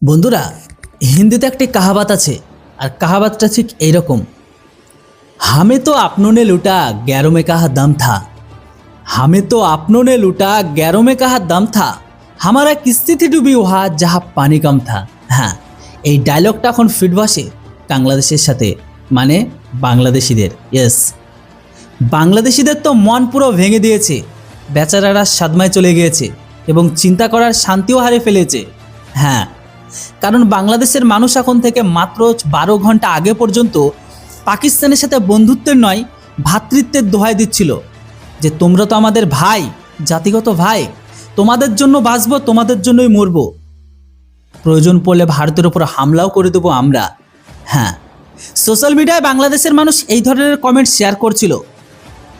বন্ধুরা, হিন্দিতে একটি কাহাবাত আছে, আর কাহাবাতটা ঠিক এইরকম। হামে তো আপনों ने लूटा गैरों में कहा दम था, हमें तो अपनों ने लूटा गैरों में कहा दम था, हमारा किस्ती थी डूबी वहाँ जहाँ पानी कम था। হ্যাঁ, এই ডায়লগটা এখন ফিট বসে বাংলাদেশের সাথে, মানে বাংলাদেশিদের। ইয়েস, বাংলাদেশিদের তো মন পুরো ভেঙে দিয়েছে, বেচারারা সাদমায় চলে গিয়েছে এবং চিন্তা করার শান্তিও হারিয়ে ফেলেছে। হ্যাঁ, কারণ বাংলাদেশের মানুষ এখন থেকে মাত্র 12 ঘন্টা আগে পর্যন্ত পাকিস্তানের সাথে বন্ধুত্বের নয় ভ্রাতৃত্বের দোহাই দিচ্ছিল যে তোমরা তো আমাদের ভাই, জাতিগত ভাই, তোমাদের জন্য বাঁচবো, তোমাদের জন্যই মরবো, প্রয়োজন পড়লে ভারতের উপর হামলাও করে দেবো আমরা। হ্যাঁ, সোশ্যাল মিডিয়ায় বাংলাদেশের মানুষ এই ধরনের কমেন্ট শেয়ার করছিল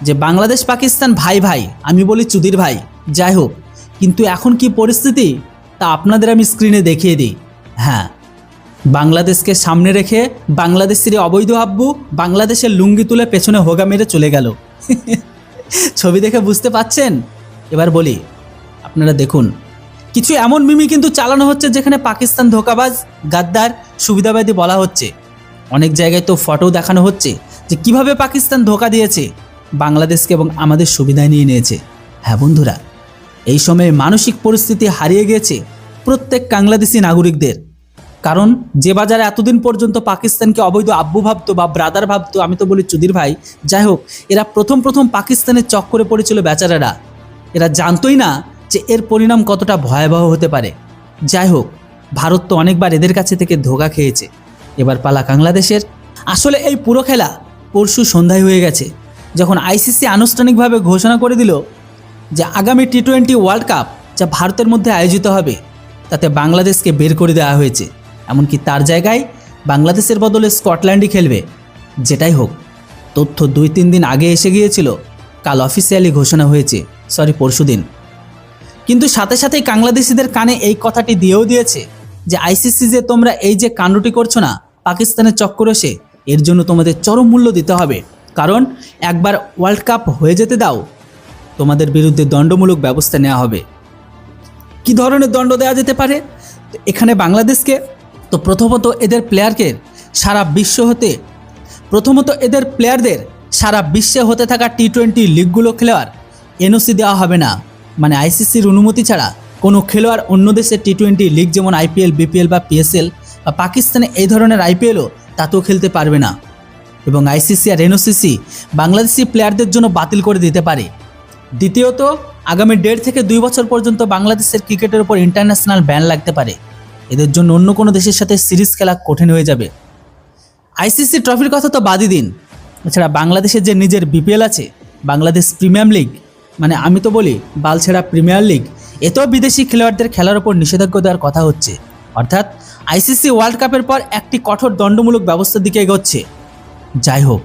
যে বাংলাদেশ পাকিস্তান ভাই ভাই, আমি বলি চুদির ভাই। যাই হোক, কিন্তু এখন কি পরিস্থিতি তা আপনাদের আমি স্ক্রিনে দেখিয়ে দিই। হ্যাঁ, বাংলাদেশকে সামনে রেখে বাংলাদেশের অবৈধ আব্বু বাংলাদেশের লুঙ্গি তুলে পেছনে হোগা মেরে চলে গেল। ছবি দেখে বুঝতে পাচ্ছেন? এবার বলি, আপনারা দেখুন, কিছু এমন মিমি কিন্তু চালানো হচ্ছে যেখানে পাকিস্তান ধোঁকাবাজ, গাদ্দার, সুবিধাবাদী বলা হচ্ছে। অনেক জায়গায় তো ফটো দেখানো হচ্ছে যে কিভাবে পাকিস্তান ধোঁকা দিয়েছে বাংলাদেশকে এবং আমাদের সুবিধায় নিয়ে নিয়েছে। হ্যাঁ বন্ধুরা, এই সময়ে মানসিক পরিস্থিতি হারিয়ে গিয়েছে প্রত্যেক বাংলাদেশি নাগরিকদের। কারণ যে বাজারে এতদিন পর্যন্ত পাকিস্তানকে অবৈধ আব্বু ভাবতো বা ব্রাদার ভাবতো, আমি তো বলি চুদির ভাই। যাই হোক, এরা প্রথম পাকিস্তানের চক্করে পড়েছিল বেচারারা। এরা জানতোই না যে এর পরিণাম কতটা ভয়াবহ হতে পারে। যাই হোক, ভারত তো অনেকবার এদের কাছে থেকে ধোঁকা খেয়েছে, এবার পালা বাংলাদেশের। আসলে এই পুরো খেলা পরশু সন্ধ্যায় হয়ে গেছে, যখন আইসিসি আনুষ্ঠানিকভাবে ঘোষণা করে দিল যে আগামী টি-20 ওয়ার্ল্ড কাপ যা ভারতের মধ্যে আয়োজিত হবে তাতে বাংলাদেশকে বের করে দেওয়া হয়েছে। এমনকি তার জায়গায় বাংলাদেশের বদলে স্কটল্যান্ডই খেলবে। যেটাই হোক, তথ্য 2-3 দিন আগে এসে গিয়েছিল, কাল অফিসিয়ালি ঘোষণা হয়েছে, পরশুদিন। কিন্তু সাথে সাথেই বাংলাদেশিদের কানে এই কথাটি দিয়েও দিয়েছে যে আইসিসি যে তোমরা এই যে কাণ্ডটি করছো না পাকিস্তানের চক্করে এসে, এর জন্য তোমাদের চরম মূল্য দিতে হবে। কারণ একবার ওয়ার্ল্ড কাপ হয়ে যেতে দাও, তোমাদের বিরুদ্ধে দণ্ডমূলক ব্যবস্থা নেওয়া হবে। কি ধরনের দণ্ড দেওয়া যেতে পারে এখানে বাংলাদেশকে? তো প্রথমত এদের প্লেয়ারদের সারা বিশ্বে হতে থাকা টি-20 লিগগুলো খেলোয়াড় এনওসি দেওয়া হবে না। মানে আইসিসির অনুমতি ছাড়া কোনো খেলোয়াড় অন্য দেশের টি-20 লিগ যেমন আইপিএল, বিপিএল বা পিএসএল বা পাকিস্তানে এই ধরনের আইপিএলও তাতেও খেলতে পারবে না। এবং আইসিসি আর এনওসিসি বাংলাদেশি প্লেয়ারদের জন্য বাতিল করে দিতে পারে। দ্বিতীয়ত, আগামী 1.5 থেকে 2 বছর পর্যন্ত বাংলাদেশের ক্রিকেটের উপর ইন্টারন্যাশনাল ব্যান লাগতে পারে। এদের জন্য অন্য কোনো দেশের সাথে সিরিজ খেলা কঠিন হয়ে যাবে। আইসিসি ট্রফির কথা তো বাদই দিন, এছাড়া বাংলাদেশের যে নিজের বিপিএল আছে, বাংলাদেশ প্রিমিয়ার লিগ, মানে আমি তো বলি বালছেড়া প্রিমিয়ার লিগ, এতেও বিদেশি খেলোয়াড়দের খেলার উপর নিষেধাজ্ঞা দেওয়ার কথা হচ্ছে। অর্থাৎ আইসিসি ওয়ার্ল্ড কাপের পর একটি কঠোর দণ্ডমূলক ব্যবস্থার দিকে এগোচ্ছে। যাই হোক,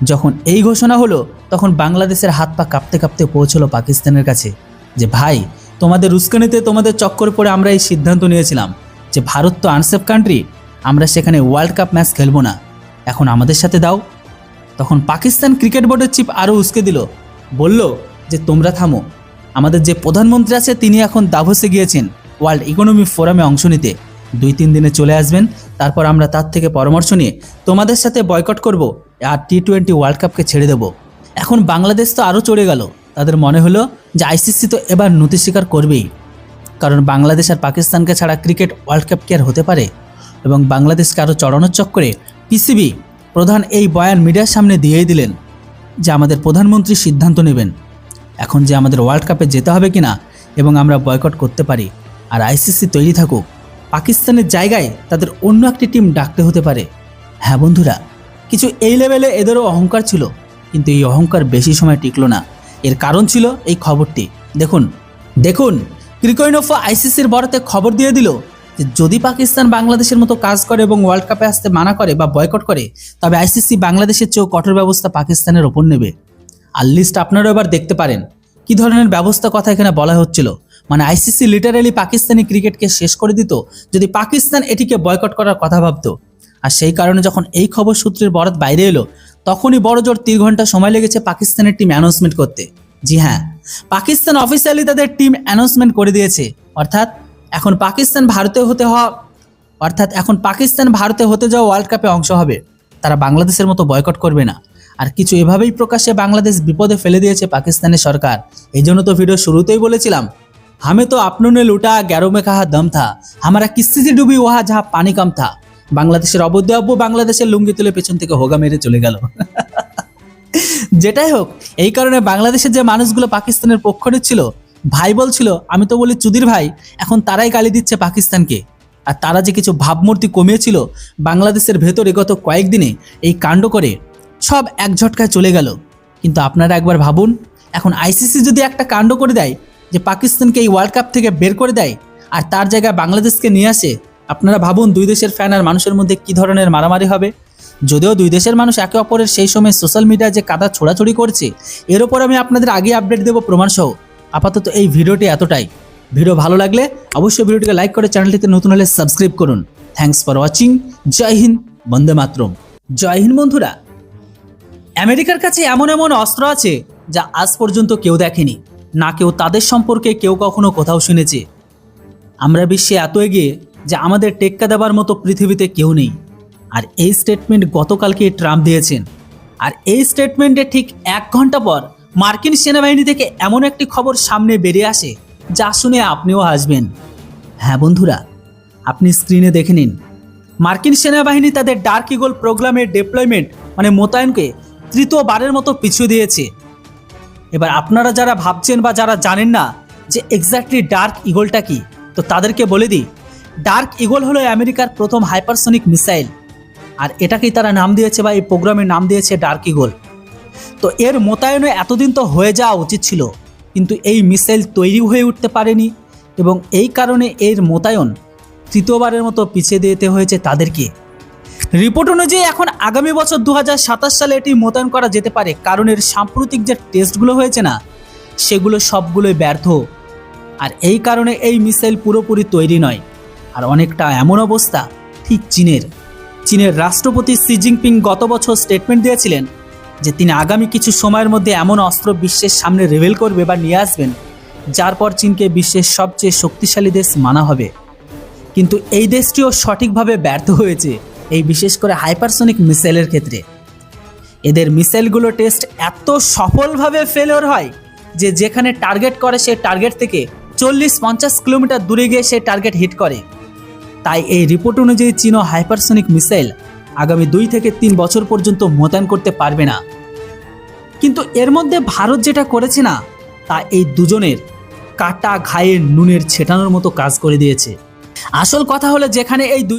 যখন এই ঘোষণা হলো তখন বাংলাদেশের হাত পা কাঁপতে কাঁপতে পৌঁছলো পাকিস্তানের কাছে যে ভাই, তোমাদের উস্কানিতে, তোমাদের চক্কর পড়ে আমরা এই সিদ্ধান্ত নিয়েছিলাম যে ভারত তো আনসেফ কান্ট্রি, আমরা সেখানে ওয়ার্ল্ড কাপ ম্যাচ খেলবো না, এখন আমাদের সাথে দাও। তখন পাকিস্তান ক্রিকেট বোর্ডের চিফ আরও উস্কে দিল, বলল যে তোমরা থামো, আমাদের যে প্রধানমন্ত্রী আছে তিনি এখন দাভোসে গিয়েছেন ওয়ার্ল্ড ইকোনমি ফোরামে অংশ নিতে, 2-3 দিনে চলে আসবেন, তারপর আমরা তার থেকে পরামর্শ নিয়ে তোমাদের সাথে বয়কট করব আর টি-20 ওয়ার্ল্ড কাপকে ছেড়ে দেব। এখন বাংলাদেশ তো আরও চড়ে গেল, তাদের মনে হলো যে আইসিসি তো এবার নতি স্বীকার করবেই, কারণ বাংলাদেশ আর পাকিস্তানকে ছাড়া ক্রিকেট ওয়ার্ল্ড কাপ কি আর হতে পারে? এবং বাংলাদেশকে আরও চড়ানোর চক্করে পিসিবি প্রধান এই বয়ান মিডিয়ার সামনে দিয়েই দিলেন যে আমাদের প্রধানমন্ত্রী সিদ্ধান্ত নেবেন এখন যে আমাদের ওয়ার্ল্ড কাপে যেতে হবে কিনা এবং আমরা বয়কট করতে পারি। আর আইসিসি তৈরি থাকুক, পাকিস্তানের জায়গায় তাদের অন্য একটি টিম ডাকতে হতে পারে। হ্যাঁ বন্ধুরা, কিছু এই লেভেলে এদেরও অহংকার ছিল, কিন্তু এই অহংকার বেশি সময় টিকলো না। এর কারণ ছিল এই খবরটি। দেখুন, ক্রিকইনফো আইসিসির বরাতে খবর দিয়ে দিল যে যদি পাকিস্তান বাংলাদেশের মতো কাজ করে এবং ওয়ার্ল্ড কাপে আসতে মানা করে বা বয়কট করে, তবে আইসিসি বাংলাদেশের চেয়েও কঠোর ব্যবস্থা পাকিস্তানের ওপর নেবে। আর লিস্ট আপনারাও এবার দেখতে পারেন কি ধরনের ব্যবস্থা কথা এখানে বলা হচ্ছিল। মানে আইসিসি লিটারালি পাকিস্তানি ক্রিকেটকে শেষ করে দিত যদি পাকিস্তান এটিকে বয়কট করার কথা ভাবতো। আর সেই কারণে যখন এই খবর সূত্রের বরাত বাইরে এলো, তখনই বড়জোর 3 ঘন্টা সময় লেগেছে পাকিস্তানের টিম অ্যানাউন্সমেন্ট করতে। জি হ্যাঁ, পাকিস্তান অফিসিয়ালি তাদের টিম অ্যানাউন্সমেন্ট করে দিয়েছে। অর্থাৎ এখন পাকিস্তান ভারতে হতে হওয়া অর্থাৎ এখন পাকিস্তান ভারতে হতে যাওয়া ওয়ার্ল্ড কাপে অংশ হবে, তারা বাংলাদেশের মতো বয়কট করবে না। আর কিছু এভাবেই প্রকাশ্যে বাংলাদেশ বিপদে ফেলে দিয়েছে পাকিস্তানের সরকার। এই জন্য তো ভিডিও শুরুতেই বলেছিলাম, হামে তো আপনোনে লুটা গ্যারো মে কাহা দম থা, হামারা কিস্তি से ডুবি ওহা যাহা পানি কম থা। বাংলাদেশের অবৈধ আব্বু বাংলাদেশের লুঙ্গি তুলে পেছন থেকে হোগা মেরে চলে গেল। যেটাই হোক, এই কারণে বাংলাদেশের যে মানুষগুলো পাকিস্তানের পক্ষ নিচ্ছিল, ভাই বলছিল, আমি তো বলি চুদির ভাই, এখন তারাই গালি দিচ্ছে পাকিস্তানকে। আর তারা যে কিছু ভাবমূর্তি কমিয়েছিল বাংলাদেশের ভেতরে গত কয়েকদিনে এই কাণ্ড করে সব এক ঝটকায় চলে গেল। কিন্তু আপনারা একবার ভাবুন, এখন আইসিসি যদি একটা কাণ্ড করে দেয় যে পাকিস্তানকে এই ওয়ার্ল্ড কাপ থেকে বের করে দেয় আর তার জায়গায় বাংলাদেশকে নিয়ে আসে, আপনারা ভাবুন দুই দেশের ফ্যান আর মানুষের মধ্যে কী ধরনের মারামারি হবে। যদিও দুই দেশের মানুষ একে অপরের সেই সময় সোশ্যাল মিডিয়ায় যে কাদা ছোড়াছড়ি করছে, এর ওপর আমি আপনাদের আগে আপডেট দেবো প্রমাণসহ। আপাতত এই ভিডিওটি এতটাই। ভিডিও ভালো লাগলে অবশ্যই ভিডিওটিকে লাইক করে চ্যানেলটিতে নতুন হলে সাবস্ক্রাইব করুন। Thanks for watching. জয় হিন্দ, বন্দে মাতরম। জয় হিন্দ বন্ধুরা। আমেরিকার কাছে এমন এমন অস্ত্র আছে যা আজ পর্যন্ত কেউ দেখেনি, না কেউ তাদের সম্পর্কে কেউ কখনো কোথাও শুনেছে। আমরা বিশ্বে এত এগিয়ে যে আমাদের টেক্কা দেবার মতো পৃথিবীতে কেউ নেই। আর এই স্টেটমেন্ট গতকালকে ট্রাম্প দিয়েছেন। আর এই স্টেটমেন্টে ঠিক 1 ঘন্টা পর মার্কিন সেনাবাহিনী থেকে এমন একটি খবর সামনে বেরিয়ে আসে যা শুনে আপনিও হাসবেন। হ্যাঁ বন্ধুরা, আপনি স্ক্রিনে দেখে নিন। মার্কিন সেনাবাহিনী তাদের ডার্ক ইগল প্রোগ্রামের ডিপ্লয়মেন্ট মানে মোতায়েনকে তৃতীয়বারের মতো পিছু দিয়েছে। এবার আপনারা যারা ভাবছেন বা যারা জানেন না যে এক্স্যাক্টলি ডার্ক ইগলটা কি, তো তাদেরকে বলে দিই, ডার্ক ইগল হলো আমেরিকার প্রথম হাইপারসনিক মিসাইল। আর এটাকেই তারা নাম দিয়েছে বা এই প্রোগ্রামের নাম দিয়েছে ডার্ক ইগল। তো এর মোতায়েনে এতদিন তো হয়ে যাওয়া উচিত ছিল, কিন্তু এই মিসাইল তৈরি হয়ে উঠতে পারেনি এবং এই কারণে এর মোতায়েন তৃতীয়বারের মতো পিছিয়ে দিতে হয়েছে তাদেরকে। রিপোর্ট অনুযায়ী এখন আগামী বছর 2027 সালে এটি মোতায়েন করা যেতে পারে, কারণ এর সাম্প্রতিক যে টেস্টগুলো হয়েছে না, সেগুলো সবগুলোই ব্যর্থ। আর এই কারণে এই মিসাইল পুরোপুরি তৈরি নয়। আর অনেকটা এমন অবস্থা ঠিক চীনের রাষ্ট্রপতি শি জিনপিং গত বছর স্টেটমেন্ট দিয়েছিলেন যে তিনি আগামী কিছু সময়ের মধ্যে এমন অস্ত্র বিশ্বের সামনে রিভিল করবে বা নিয়ে আসবেন যার পর চীনকে বিশ্বের সবচেয়ে শক্তিশালী দেশ মানা হবে। কিন্তু এই দেশটিও সঠিকভাবে ব্যর্থ হয়েছে এই বিশেষ করে হাইপারসনিক মিসাইলের ক্ষেত্রে। এদের মিসাইলগুলো টেস্ট এত সফলভাবে ফেলিওর হয় যে যেখানে টার্গেট করে সে টার্গেট থেকে 40-50 কিলোমিটার দূরে গিয়ে সে টার্গেট হিট করে। তাই এই রিপোর্ট অনুযায়ী চীনও হাইপারসনিক মিসাইল আগামী 2 থেকে 3 বছর পর্যন্ত মোতায়েন করতে পারবে না। কিন্তু এর মধ্যে ভারত যেটা করেছে না, তা এই দুজনের কাটা ঘায়ে নুনের ছেটানোর মতো কাজ করে দিয়েছে। আসল কথা হলো যেখানে এই দুই